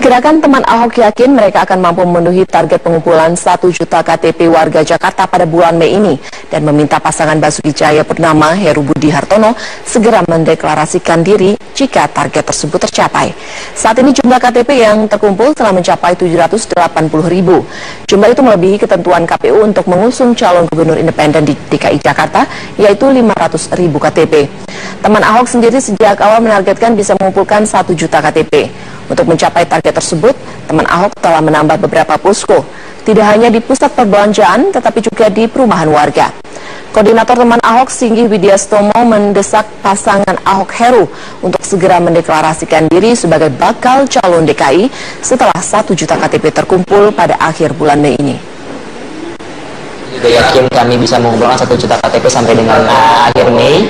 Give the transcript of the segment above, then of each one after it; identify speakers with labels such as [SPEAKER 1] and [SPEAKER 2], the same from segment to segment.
[SPEAKER 1] Gerakan Teman Ahok yakin mereka akan mampu memenuhi target pengumpulan 1 juta KTP warga Jakarta pada bulan Mei ini dan meminta pasangan Basuki Cahayapurnama Heru Budi Hartono segera mendeklarasikan diri jika target tersebut tercapai. Saat ini jumlah KTP yang terkumpul telah mencapai 780.000. Jumlah itu melebihi ketentuan KPU untuk mengusung calon gubernur independen di DKI Jakarta, yaitu 500.000 KTP. Teman Ahok sendiri sejak awal menargetkan bisa mengumpulkan 1 juta KTP. Untuk mencapai target tersebut, Teman Ahok telah menambah beberapa posko, tidak hanya di pusat perbelanjaan, tetapi juga di perumahan warga. Koordinator Teman Ahok, Singgi Widyastomo, mendesak pasangan Ahok Heru untuk segera mendeklarasikan diri sebagai bakal calon DKI setelah 1 juta KTP terkumpul pada akhir bulan Mei ini.
[SPEAKER 2] Juga yakin kami bisa mengumpulkan 1 juta KTP sampai dengan akhir Mei.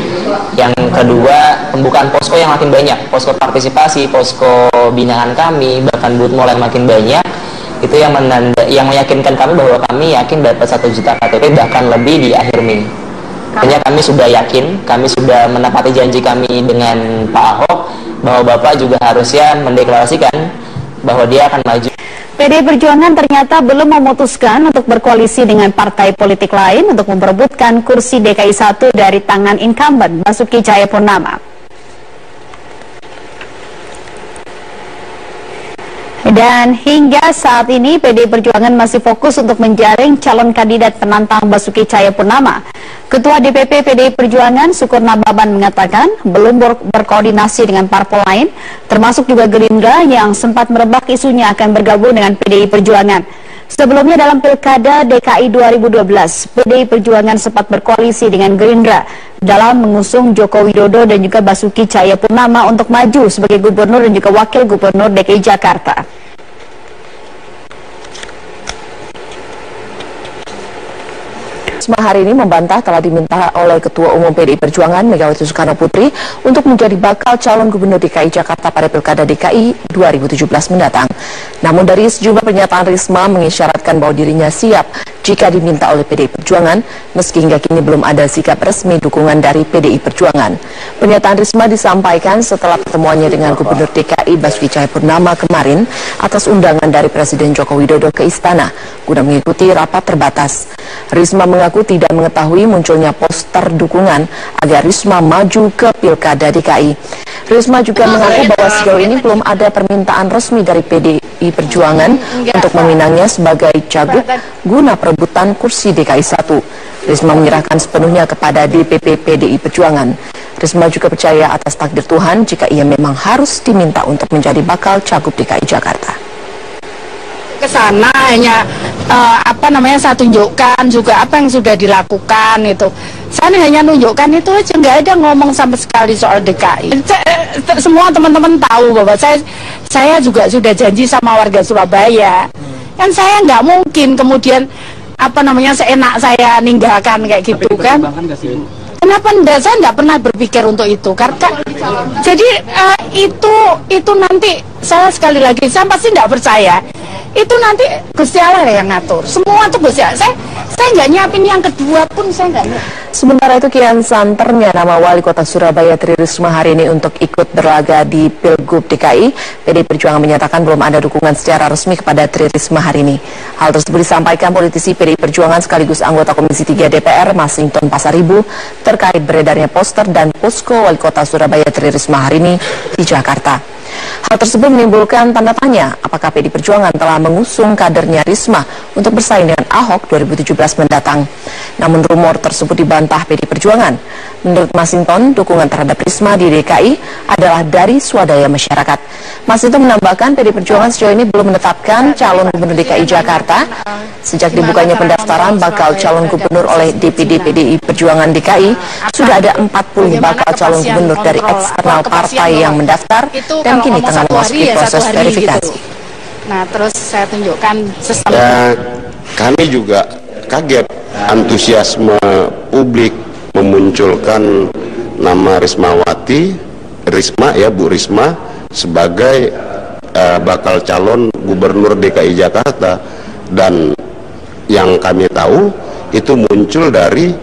[SPEAKER 2] Yang kedua, pembukaan posko yang makin banyak, posko partisipasi, posko binaan kami, bahkan booth mall yang makin banyak. Itu yang meyakinkan kami bahwa kami yakin dapat 1 juta KTP bahkan lebih di akhir Mei. Artinya kami sudah yakin, kami sudah menepati janji kami dengan Pak Ahok bahwa Bapak juga harusnya mendeklarasikan bahwa dia akan maju.
[SPEAKER 3] PDI Perjuangan ternyata belum memutuskan untuk berkoalisi dengan partai politik lain untuk memperebutkan kursi DKI 1 dari tangan incumbent Basuki Cahayapurnama. Dan hingga saat ini PDI Perjuangan masih fokus untuk menjaring calon kandidat penantang Basuki Cahayapurnama. Ketua DPP PDI Perjuangan Sukurna Baban mengatakan belum berkoordinasi dengan parpol lain, termasuk juga Gerindra yang sempat merebak isunya akan bergabung dengan PDI Perjuangan. Sebelumnya dalam Pilkada DKI 2012, PDI Perjuangan sempat berkoalisi dengan Gerindra dalam mengusung Joko Widodo dan juga Basuki Cahayapurnama untuk maju sebagai gubernur dan juga wakil gubernur DKI Jakarta.
[SPEAKER 1] Risma hari ini membantah telah diminta oleh Ketua Umum PDI Perjuangan Megawati Soekarno Putri untuk menjadi bakal calon gubernur DKI Jakarta pada Pilkada DKI 2017 mendatang. Namun dari sejumlah pernyataan Risma mengisyaratkan bahwa dirinya siap jika diminta oleh PDI Perjuangan, meski hingga kini belum ada sikap resmi dukungan dari PDI Perjuangan. Pernyataan Risma disampaikan setelah pertemuannya dengan Gubernur DKI Basuki Cahayapurnama kemarin atas undangan dari Presiden Joko Widodo ke Istana guna mengikuti rapat terbatas. Risma mengaku tidak mengetahui munculnya poster dukungan agar Risma maju ke Pilkada DKI. Risma juga mengaku bahwa sejauh ini belum ada permintaan resmi dari PDI Perjuangan untuk meminangnya sebagai cagup guna perebutan kursi DKI 1. Risma menyerahkan sepenuhnya kepada DPP PDI Perjuangan. Risma juga percaya atas takdir Tuhan jika ia memang harus diminta untuk menjadi bakal cagup DKI Jakarta.
[SPEAKER 4] Ke sana hanya saya tunjukkan juga apa yang sudah dilakukan itu. Saya hanya nunjukkan itu aja, nggak ada ngomong sama sekali soal DKI. Semua teman-teman tahu bahwa saya juga sudah janji sama warga Surabaya. Kan saya nggak mungkin kemudian seenak saya ninggalkan kayak gitu kan. Kenapa enggak? Saya nggak pernah berpikir untuk itu. Karena jadi itu nanti saya sekali lagi saya pasti nggak percaya. Itu nanti Gusti Allah yang ngatur. Semua itu Gusti Allah. Saya nggak nyiapin yang kedua pun saya nggak nyiapin.
[SPEAKER 1] Sementara itu kian santernya nama Wali Kota Surabaya Tri Risma hari ini untuk ikut berlaga di Pilgub DKI. PDI Perjuangan menyatakan belum ada dukungan secara resmi kepada Tri Risma hari ini. Hal tersebut disampaikan politisi PDI Perjuangan sekaligus anggota Komisi 3 DPR Masinton Pasaribu terkait beredarnya poster dan posko Wali Kota Surabaya Tri Risma hari ini di Jakarta. Hal tersebut menimbulkan tanda tanya apakah PDI Perjuangan telah mengusung kadernya Risma untuk bersaing dengan Ahok 2017 mendatang. Namun rumor tersebut dibantah PDI Perjuangan. Menurut Masinton, dukungan terhadap Risma di DKI adalah dari swadaya masyarakat. Masinton menambahkan PDI Perjuangan sejauh ini belum menetapkan calon gubernur DKI Jakarta. Sejak dibukanya pendaftaran bakal calon gubernur oleh DPD PDI Perjuangan DKI, sudah ada 40 bakal calon gubernur dari eksternal partai yang mendaftar dan kini tengah memasuki proses verifikasi.
[SPEAKER 4] Nah, terus saya tunjukkan sistem.
[SPEAKER 5] Ya, kami juga kaget antusiasme publik memunculkan nama Bu Risma sebagai bakal calon gubernur DKI Jakarta, dan yang kami tahu itu muncul dari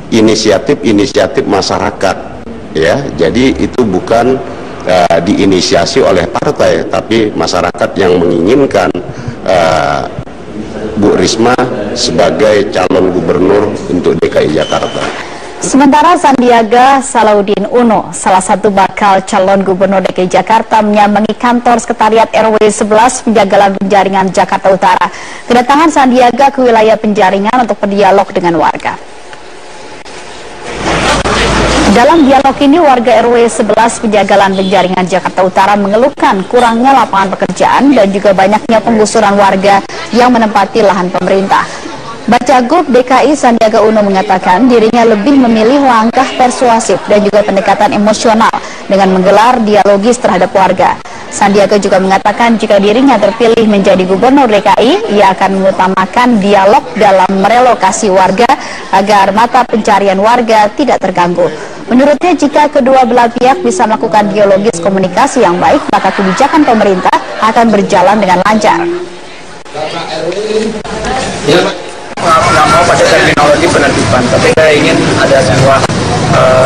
[SPEAKER 5] inisiatif masyarakat, ya. Jadi itu bukan diinisiasi oleh partai, tapi masyarakat yang menginginkan Bu Risma sebagai calon gubernur untuk DKI Jakarta.
[SPEAKER 3] Sementara Sandiaga Salahuddin Uno, salah satu bakal calon gubernur DKI Jakarta, menyambangi kantor sekretariat RW 11 Penjagalan Penjaringan Jakarta Utara. Kedatangan Sandiaga ke wilayah Penjaringan untuk berdialog dengan warga. Dalam dialog ini, warga RW 11 Penjagalan Penjaringan Jakarta Utara mengeluhkan kurangnya lapangan pekerjaan dan juga banyaknya penggusuran warga yang menempati lahan pemerintah. Bacagub DKI Sandiaga Uno mengatakan dirinya lebih memilih langkah persuasif dan juga pendekatan emosional dengan menggelar dialogis terhadap warga. Sandiaga juga mengatakan jika dirinya terpilih menjadi gubernur DKI, ia akan mengutamakan dialog dalam merelokasi warga agar mata pencarian warga tidak terganggu. Menurutnya, jika kedua belah pihak bisa melakukan dialogis komunikasi yang baik, maka kebijakan pemerintah akan berjalan dengan lancar.
[SPEAKER 6] Nggak mau pada terminologi penertiban, tapi saya ingin ada sebuah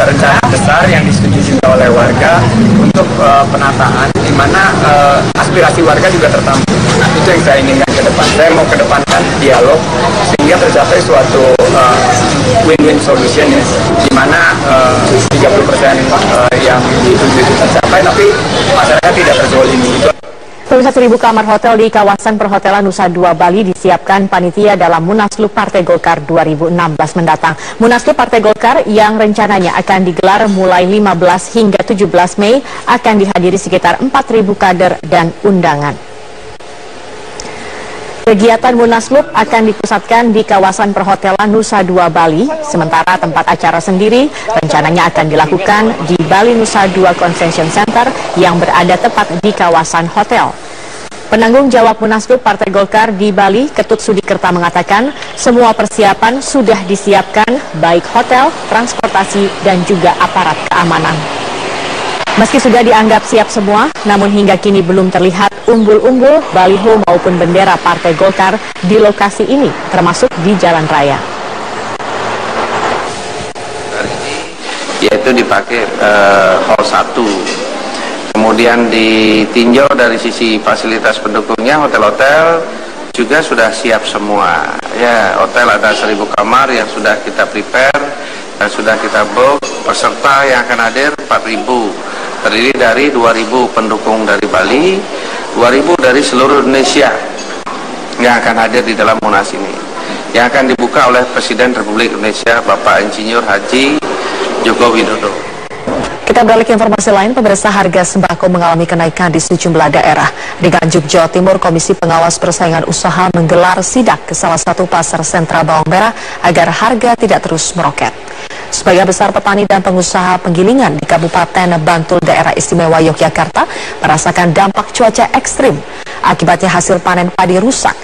[SPEAKER 6] rencana besar yang disetujui oleh warga untuk penataan, di mana aspirasi warga juga tertampung. Itu yang saya inginkan ke depan. Saya mau kedepankan dialog sehingga tercapai suatu win-win solution, ya, di mana 30% yang dituju itu tercapai, tapi masyarakat tidak terzolimi.
[SPEAKER 1] Pemirsa, 1.000 kamar hotel di kawasan perhotelan Nusa Dua Bali disiapkan panitia dalam Munaslup Partai Golkar 2016 mendatang. Munaslup Partai Golkar yang rencananya akan digelar mulai 15 hingga 17 Mei akan dihadiri sekitar 4.000 kader dan undangan. Kegiatan Munaslup akan dipusatkan di kawasan perhotelan Nusa Dua Bali, sementara tempat acara sendiri rencananya akan dilakukan di Bali Nusa Dua Convention Center yang berada tepat di kawasan hotel. Penanggung jawab Munaslup Partai Golkar di Bali, Ketut Sudikerta, mengatakan semua persiapan sudah disiapkan, baik hotel, transportasi, dan juga aparat keamanan. Meski sudah dianggap siap semua, namun hingga kini belum terlihat umbul-umbul, baliho maupun bendera Partai Golkar di lokasi ini, termasuk di jalan raya.
[SPEAKER 7] Yaitu dipakai hall 1. Kemudian ditinjau dari sisi fasilitas pendukungnya, hotel-hotel juga sudah siap semua. Ya, hotel ada 1.000 kamar yang sudah kita prepare, dan sudah kita book. Peserta yang akan hadir 4.000. Terdiri dari 2.000 pendukung dari Bali, 2.000 dari seluruh Indonesia yang akan hadir di dalam Munas ini, yang akan dibuka oleh Presiden Republik Indonesia Bapak Insinyur Haji Joko Widodo.
[SPEAKER 1] Kita beralih ke informasi lain. Pemirsa, harga sembako mengalami kenaikan di sejumlah daerah. Di Nganjuk, Jawa Timur, Komisi Pengawas Persaingan Usaha menggelar sidak ke salah satu pasar sentra bawang merah agar harga tidak terus meroket. Sebagian besar petani dan pengusaha penggilingan di Kabupaten Bantul, Daerah Istimewa Yogyakarta, merasakan dampak cuaca ekstrim. Akibatnya hasil panen padi rusak.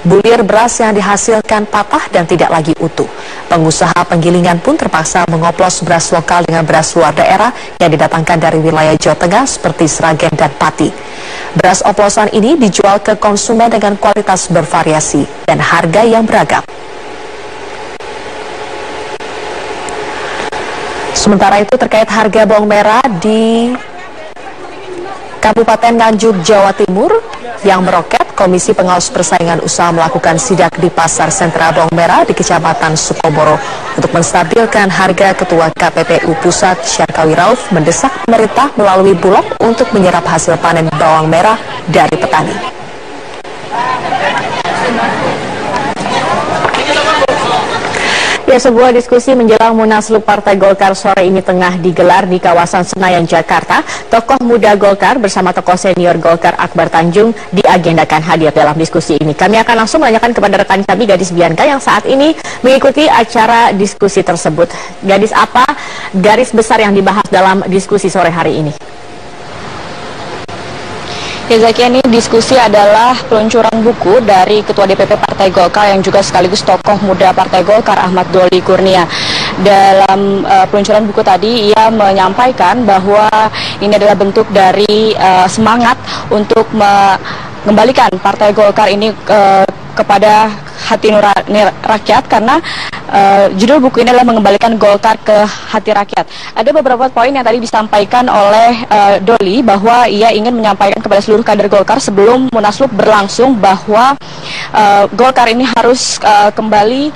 [SPEAKER 1] Bulir beras yang dihasilkan patah dan tidak lagi utuh. Pengusaha penggilingan pun terpaksa mengoplos beras lokal dengan beras luar daerah yang didatangkan dari wilayah Jawa Tengah seperti Sragen dan Pati. Beras oplosan ini dijual ke konsumen dengan kualitas bervariasi dan harga yang beragam. Sementara itu, terkait harga bawang merah di Kabupaten Nganjuk, Jawa Timur yang meroket, Komisi Pengawas Persaingan Usaha melakukan sidak di pasar sentra bawang merah di Kecamatan Sukomoro untuk menstabilkan harga. Ketua KPPU Pusat, Syarkawi Rauf, mendesak pemerintah melalui Bulog untuk menyerap hasil panen bawang merah dari petani. Ya, sebuah diskusi menjelang Munaslup Partai Golkar sore ini tengah digelar di kawasan Senayan, Jakarta. Tokoh muda Golkar bersama tokoh senior Golkar Akbar Tanjung diagendakan hadir dalam diskusi ini. Kami akan langsung menanyakan kepada rekan kami, Gadis Bianca, yang saat ini mengikuti acara diskusi tersebut. Gadis, apa garis besar yang dibahas dalam diskusi sore hari ini?
[SPEAKER 8] Ya, Zaki, ini diskusi adalah peluncuran buku dari Ketua DPP Partai Golkar yang juga sekaligus tokoh muda Partai Golkar, Ahmad Doli Kurnia. Dalam peluncuran buku tadi, ia menyampaikan bahwa ini adalah bentuk dari semangat untuk mengembalikan Partai Golkar ini kepada hati nurani rakyat, karena judul buku ini adalah Mengembalikan Golkar ke Hati Rakyat. Ada beberapa poin yang tadi disampaikan oleh Doli bahwa ia ingin menyampaikan kepada seluruh kader Golkar sebelum Munaslup berlangsung bahwa Golkar ini harus kembali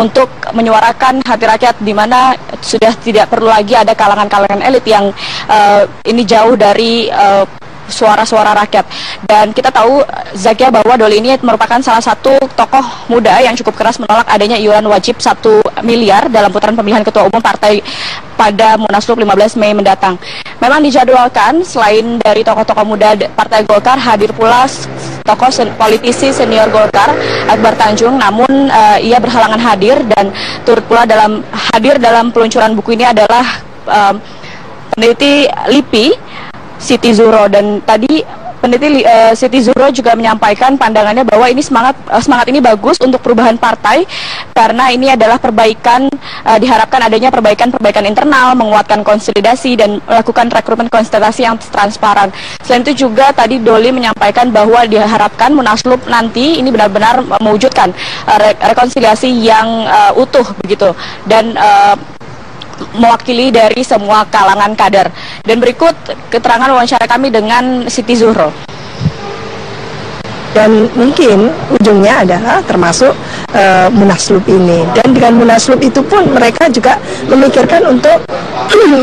[SPEAKER 8] untuk menyuarakan hati rakyat, di mana sudah tidak perlu lagi ada kalangan-kalangan elit yang ini jauh dari suara-suara rakyat. Dan kita tahu, Zakia, bahwa Doli ini merupakan salah satu tokoh muda yang cukup keras menolak adanya iuran wajib 1 miliar dalam putaran pemilihan ketua umum partai pada Munaslup 15 Mei mendatang. Memang dijadwalkan selain dari tokoh-tokoh muda Partai Golkar, hadir pula tokoh politisi senior Golkar Akbar Tanjung, namun ia berhalangan hadir, dan turut pula hadir dalam peluncuran buku ini adalah peneliti LIPI Siti Zuhro. Dan tadi peneliti Siti Zuhro juga menyampaikan pandangannya bahwa ini semangat ini bagus untuk perubahan partai, karena ini adalah perbaikan, diharapkan adanya perbaikan internal, menguatkan konsolidasi dan melakukan rekrutmen konsentrasi yang transparan. Selain itu juga tadi Doli menyampaikan bahwa diharapkan Munaslup nanti ini benar-benar mewujudkan rekonsiliasi yang utuh begitu, dan mewakili dari semua kalangan kader. Dan berikut keterangan wawancara kami dengan Siti Zuhro.
[SPEAKER 9] Dan mungkin ujungnya adalah termasuk Munaslup ini. Dan dengan Munaslup itu pun mereka juga memikirkan untuk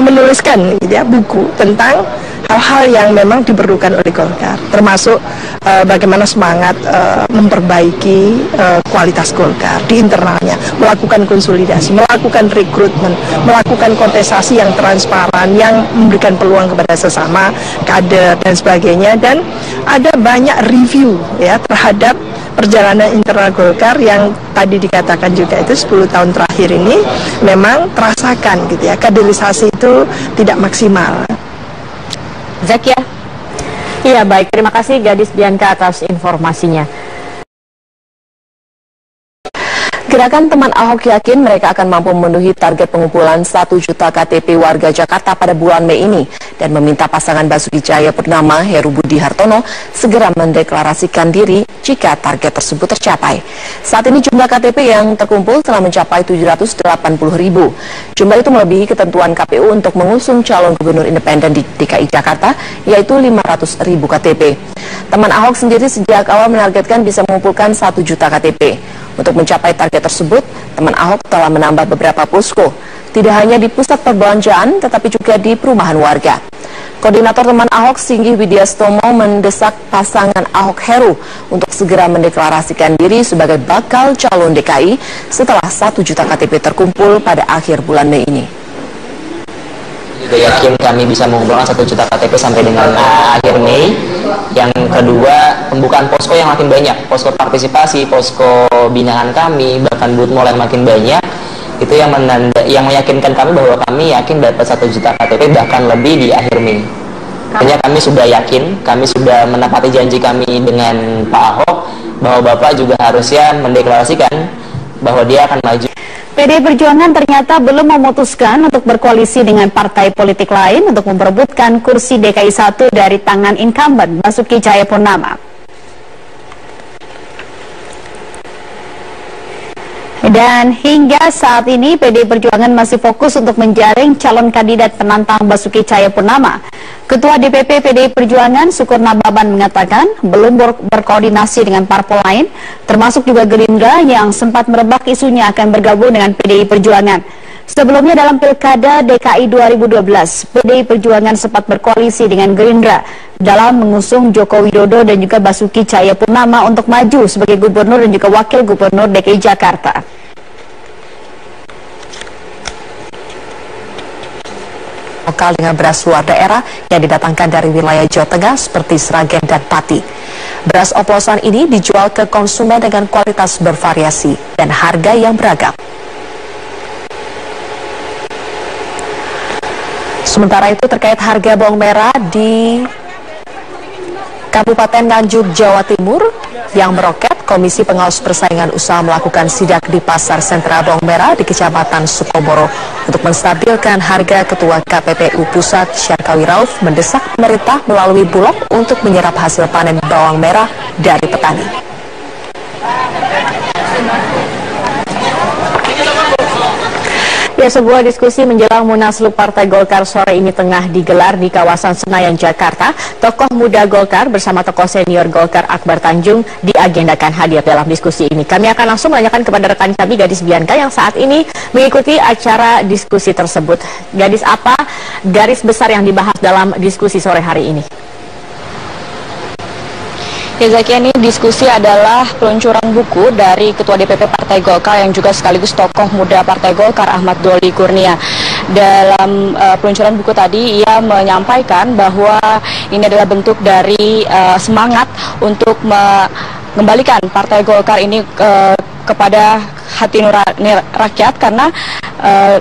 [SPEAKER 9] menuliskan gitu ya, buku tentang hal-hal yang memang diperlukan oleh Golkar, termasuk bagaimana semangat memperbaiki kualitas Golkar di internalnya, melakukan konsolidasi, melakukan rekrutmen, melakukan kontestasi yang transparan, yang memberikan peluang kepada sesama kader dan sebagainya. Dan ada banyak review ya terhadap perjalanan internal Golkar yang tadi dikatakan juga itu 10 tahun terakhir ini memang terasakan gitu ya, kaderisasi itu tidak maksimal.
[SPEAKER 3] Zakia. Iya, baik, terima kasih Gadis Bianca atas informasinya.
[SPEAKER 1] Gerakan Teman Ahok yakin mereka akan mampu memenuhi target pengumpulan 1 juta KTP warga Jakarta pada bulan Mei ini, dan meminta pasangan Basuki Cahayapurnama Heru Budi Hartono segera mendeklarasikan diri jika target tersebut tercapai. Saat ini jumlah KTP yang terkumpul telah mencapai 780.000. Jumlah itu melebihi ketentuan KPU untuk mengusung calon gubernur independen di DKI Jakarta, yaitu 500.000 KTP. Teman Ahok sendiri sejak awal menargetkan bisa mengumpulkan 1 juta KTP. Untuk mencapai target tersebut, Teman Ahok telah menambah beberapa posko, tidak hanya di pusat perbelanjaan, tetapi juga di perumahan warga. Koordinator Teman Ahok, Singgi Widyastomo, mendesak pasangan Ahok Heru untuk segera mendeklarasikan diri sebagai bakal calon DKI setelah 1 juta KTP terkumpul pada akhir bulan Mei ini.
[SPEAKER 2] Juga yakin kami bisa mengumpulkan 1 juta KTP sampai dengan akhir Mei. Yang kedua, pembukaan posko yang makin banyak, posko partisipasi, posko binaan kami, bahkan booth mall yang makin banyak. Itu yang meyakinkan kami bahwa kami yakin dapat 1 juta KTP bahkan lebih di akhir Mei. Artinya kami sudah yakin, kami sudah menepati janji kami dengan Pak Ahok bahwa Bapak juga harusnya mendeklarasikan bahwa dia akan maju.
[SPEAKER 3] PDI Perjuangan ternyata belum memutuskan untuk berkoalisi dengan partai politik lain untuk memperebutkan kursi DKI 1 dari tangan incumbent Basuki Cahayapurnama. Dan hingga saat ini PDI Perjuangan masih fokus untuk menjaring calon kandidat penantang Basuki Cahayapurnama. Ketua DPP PDI Perjuangan Sukurna Baban mengatakan belum berkoordinasi dengan parpol lain, termasuk juga Gerindra yang sempat merebak isunya akan bergabung dengan PDI Perjuangan. Sebelumnya dalam Pilkada DKI 2012, PDI Perjuangan sempat berkoalisi dengan Gerindra dalam mengusung Joko Widodo dan juga Basuki Cahayapurnama untuk maju sebagai gubernur dan juga wakil gubernur DKI Jakarta.
[SPEAKER 1] Lokal dengan beras luar daerah yang didatangkan dari wilayah Jawa Tengah seperti Sragen dan Pati. Beras oplosan ini dijual ke konsumen dengan kualitas bervariasi dan harga yang beragam. Sementara itu terkait harga bawang merah di Kabupaten Nganjuk, Jawa Timur yang meroket, Komisi Pengawas Persaingan Usaha melakukan sidak di Pasar Sentra Bawang Merah di Kecamatan Sukomoro untuk menstabilkan harga. Ketua KPPU Pusat Syarkawi Rauf mendesak pemerintah melalui Bulog untuk menyerap hasil panen bawang merah dari petani.
[SPEAKER 3] Ya, sebuah diskusi menjelang Munaslup Partai Golkar sore ini tengah digelar di kawasan Senayan, Jakarta. Tokoh muda Golkar bersama tokoh senior Golkar Akbar Tanjung diagendakan hadir dalam diskusi ini. Kami akan langsung menanyakan kepada rekan kami Gadis Bianca yang saat ini mengikuti acara diskusi tersebut. Gadis, apa garis besar yang dibahas dalam diskusi sore hari ini?
[SPEAKER 8] Ya, Zakia, ini diskusi adalah peluncuran buku dari Ketua DPP Partai Golkar yang juga sekaligus tokoh muda Partai Golkar Ahmad Doli Kurnia. Dalam peluncuran buku tadi ia menyampaikan bahwa ini adalah bentuk dari semangat untuk mengembalikan Partai Golkar ini kepada hati nurani rakyat, karena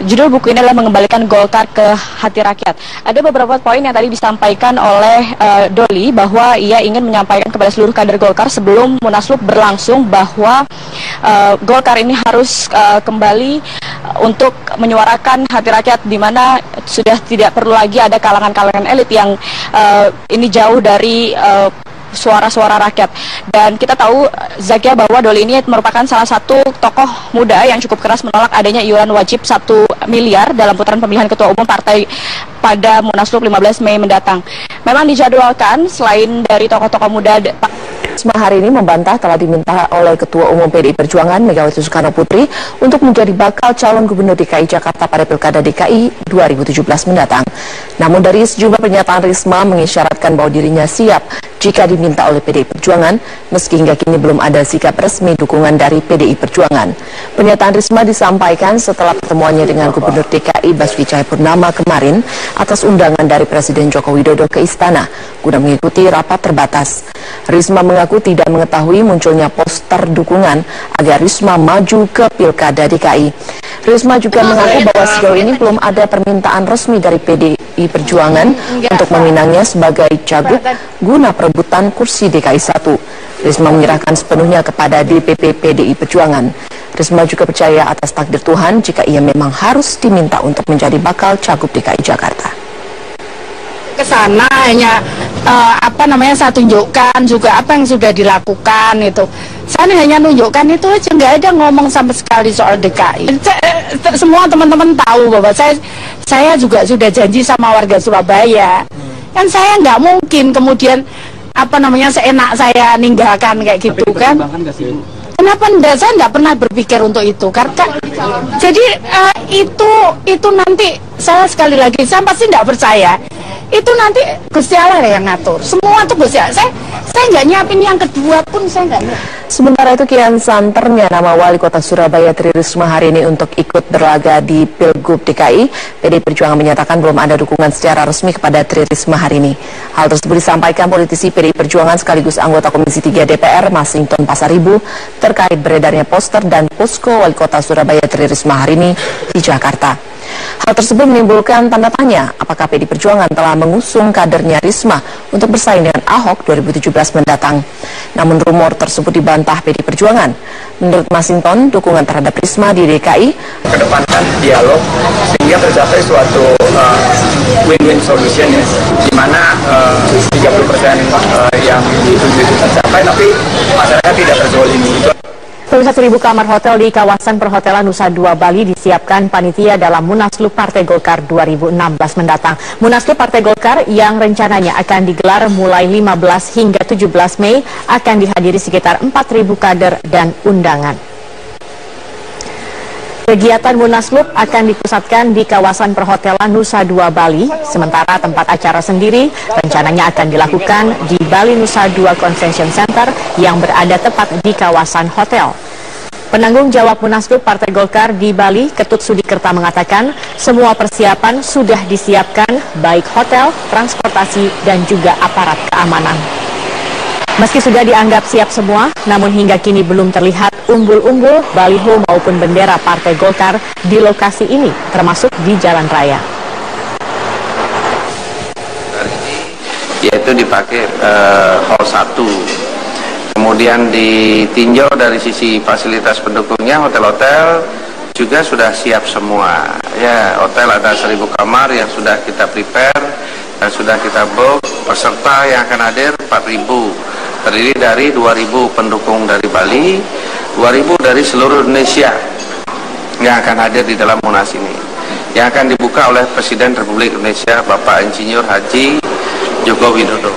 [SPEAKER 8] judul buku ini adalah mengembalikan Golkar ke hati rakyat. Ada beberapa poin yang tadi disampaikan oleh Doli bahwa ia ingin menyampaikan kepada seluruh kader Golkar sebelum Munaslup berlangsung bahwa Golkar ini harus kembali untuk menyuarakan hati rakyat, di mana sudah tidak perlu lagi ada kalangan-kalangan elit yang ini jauh dari suara-suara rakyat. Dan kita tahu, Zakia, bahwa Doli ini merupakan salah satu tokoh muda yang cukup keras menolak adanya iuran wajib 1 miliar dalam putaran pemilihan ketua umum partai pada Munaslup 15 Mei mendatang. Memang dijadwalkan selain dari tokoh-tokoh muda,
[SPEAKER 1] Risma hari ini membantah telah diminta oleh Ketua Umum PDI Perjuangan Megawati Soekarno Putri untuk menjadi bakal calon Gubernur DKI Jakarta pada Pilkada DKI 2017 mendatang. Namun dari sejumlah pernyataan Risma mengisyaratkan bahwa dirinya siap jika diminta oleh PDI Perjuangan, meski hingga kini belum ada sikap resmi dukungan dari PDI Perjuangan. Pernyataan Risma disampaikan setelah pertemuannya dengan Gubernur DKI Basuki Cahayapurnama kemarin atas undangan dari Presiden Joko Widodo ke Istana guna mengikuti rapat terbatas. Risma mengaku tidak mengetahui munculnya poster dukungan agar Risma maju ke Pilkada DKI. Risma juga mengaku bahwa sejauh ini belum ada permintaan resmi dari PDI Perjuangan untuk meminangnya sebagai cagup guna perebutan kursi DKI 1. Risma menyerahkan sepenuhnya kepada DPP PDI Perjuangan. Risma juga percaya atas takdir Tuhan jika ia memang harus diminta untuk menjadi bakal cagup DKI Jakarta.
[SPEAKER 4] Ke sana hanya saya tunjukkan juga apa yang sudah dilakukan itu. Saya hanya nunjukkan itu aja, nggak ada ngomong sama sekali soal DKI. Semua teman-teman tahu bahwa saya juga sudah janji sama warga Surabaya. Kan saya nggak mungkin kemudian seenak saya ninggalkan kayak gitu kan. Kenapa enggak? Saya enggak pernah berpikir untuk itu. Karena jadi itu nanti saya sekali lagi saya pasti enggak percaya. Itu nanti Gusti Allah yang ngatur. Semua itu Gusti Allah. Saya nggak nyiapin yang kedua pun, saya nggak.
[SPEAKER 1] Sementara itu kian santernya nama Wali Kota Surabaya Tri Risma hari ini untuk ikut berlaga di Pilgub DKI. PDI Perjuangan menyatakan belum ada dukungan secara resmi kepada Tri Risma hari ini. Hal tersebut disampaikan politisi PDI Perjuangan sekaligus anggota Komisi 3 DPR Masinton Pasaribu terkait beredarnya poster dan posko Wali Kota Surabaya Tri Risma hari ini di Jakarta. Hal tersebut menimbulkan tanda tanya apakah PDI Perjuangan telah mengusung kadernya Risma untuk bersaing dengan Ahok 2017 mendatang. Namun rumor tersebut dibantah PDI Perjuangan. Menurut Masinton, dukungan terhadap Risma di DKI
[SPEAKER 6] kedepankan dialog sehingga tercapai suatu win-win solution ya, di mana 30% yang dituju itu tercapai tapi masyarakat tidak terzolimi.
[SPEAKER 3] Pemirsa, 1.000 kamar hotel di kawasan perhotelan Nusa Dua Bali disiapkan panitia dalam Munaslup Partai Golkar 2016 mendatang. Munaslup Partai Golkar yang rencananya akan digelar mulai 15 hingga 17 Mei akan dihadiri sekitar 4.000 kader dan undangan. Kegiatan Munaslup akan dipusatkan di kawasan perhotelan Nusa Dua Bali, sementara tempat acara sendiri rencananya akan dilakukan di Bali Nusa Dua Convention Center yang berada tepat di kawasan hotel. Penanggung jawab Munaslup Partai Golkar di Bali, Ketut Sudikerta, mengatakan semua persiapan sudah disiapkan, baik hotel, transportasi, dan juga aparat keamanan. Meski sudah dianggap siap semua, namun hingga kini belum terlihat umbul-umbul, baliho maupun bendera Partai Golkar di lokasi ini, termasuk di jalan raya.
[SPEAKER 7] Yaitu dipakai hall 1. Kemudian ditinjau dari sisi fasilitas pendukungnya, hotel-hotel juga sudah siap semua. Ya, hotel ada 1.000 kamar yang sudah kita prepare, dan sudah kita book. Peserta yang akan hadir 4.000. Terdiri dari 2.000 pendukung dari Bali, 2.000 dari seluruh Indonesia yang akan hadir di dalam Munas ini. yang akan dibuka oleh Presiden Republik Indonesia Bapak Insinyur Haji Joko Widodo.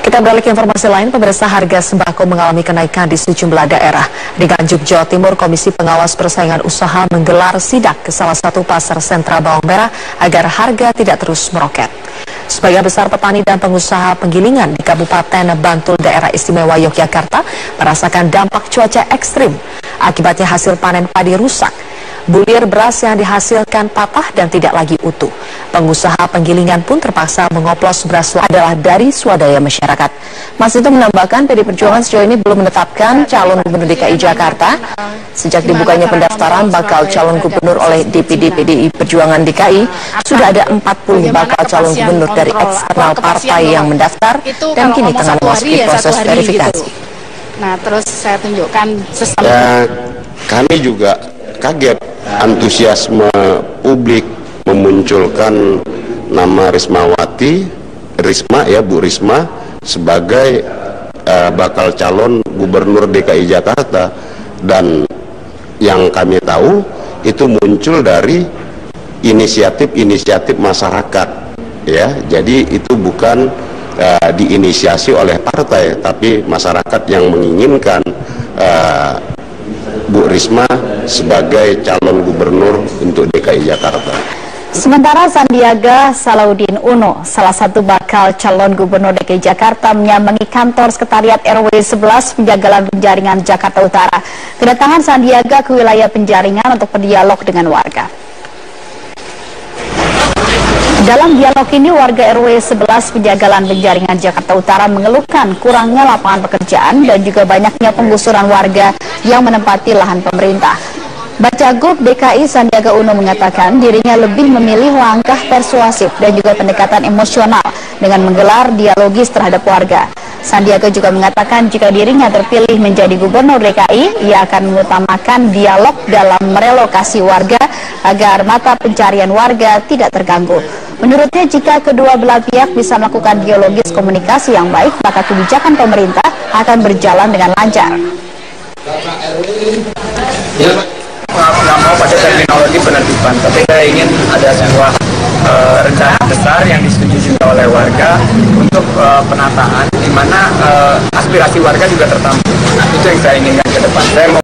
[SPEAKER 1] Kita beralih ke informasi lain, pemirsa, harga sembako mengalami kenaikan di sejumlah daerah. Di Nganjuk, Jawa Timur, Komisi Pengawas Persaingan Usaha menggelar sidak ke salah satu pasar sentra bawang merah agar harga tidak terus meroket. Sebagian besar petani dan pengusaha penggilingan di Kabupaten Bantul, Daerah Istimewa Yogyakarta, merasakan dampak cuaca ekstrim. Akibatnya hasil panen padi rusak. Bulir beras yang dihasilkan patah dan tidak lagi utuh. Pengusaha penggilingan pun terpaksa mengoplos beras adalah dari swadaya masyarakat. Mas itu menambahkan PD Perjuangan sejauh ini belum menetapkan calon gubernur DKI Jakarta. Sejak dibukanya pendaftaran bakal calon gubernur oleh DPD PDI Perjuangan DKI, sudah ada 40 bakal calon gubernur dari eksternal partai yang mendaftar dan kini tengah memasuki proses verifikasi.
[SPEAKER 4] Nah, terus saya tunjukkan sistem.
[SPEAKER 5] Ya, kami juga kaget antusiasme publik memunculkan nama Risma ya, Bu Risma sebagai bakal calon gubernur DKI Jakarta, dan yang kami tahu itu muncul dari inisiatif masyarakat ya. Jadi itu bukan diinisiasi oleh partai, tapi masyarakat yang menginginkan Bu Risma sebagai calon gubernur untuk DKI Jakarta.
[SPEAKER 3] Sementara Sandiaga Salahuddin Uno, salah satu bakal calon gubernur DKI Jakarta, menyambangi kantor sekretariat RW 11 Penjagalan Penjaringan Jakarta Utara. Kedatangan Sandiaga ke wilayah Penjaringan untuk berdialog dengan warga. Dalam dialog ini, warga RW 11 Penjagalan Penjaringan Jakarta Utara mengeluhkan kurangnya lapangan pekerjaan dan juga banyaknya penggusuran warga yang menempati lahan pemerintah. Bacagub DKI Sandiaga Uno mengatakan dirinya lebih memilih langkah persuasif dan juga pendekatan emosional dengan menggelar dialogis terhadap warga. Sandiaga juga mengatakan jika dirinya terpilih menjadi gubernur DKI, ia akan mengutamakan dialog dalam merelokasi warga agar mata pencarian warga tidak terganggu. Menurutnya, jika kedua belah pihak bisa melakukan dialogis komunikasi yang baik, maka kebijakan pemerintah akan berjalan dengan lancar.
[SPEAKER 6] Nggak mau pada terminologi penertiban, tapi saya ingin ada sebuah rencana besar yang disetujui juga oleh warga untuk penataan, di mana aspirasi warga juga tertampung. Itu yang saya inginkan ke depan. Saya mau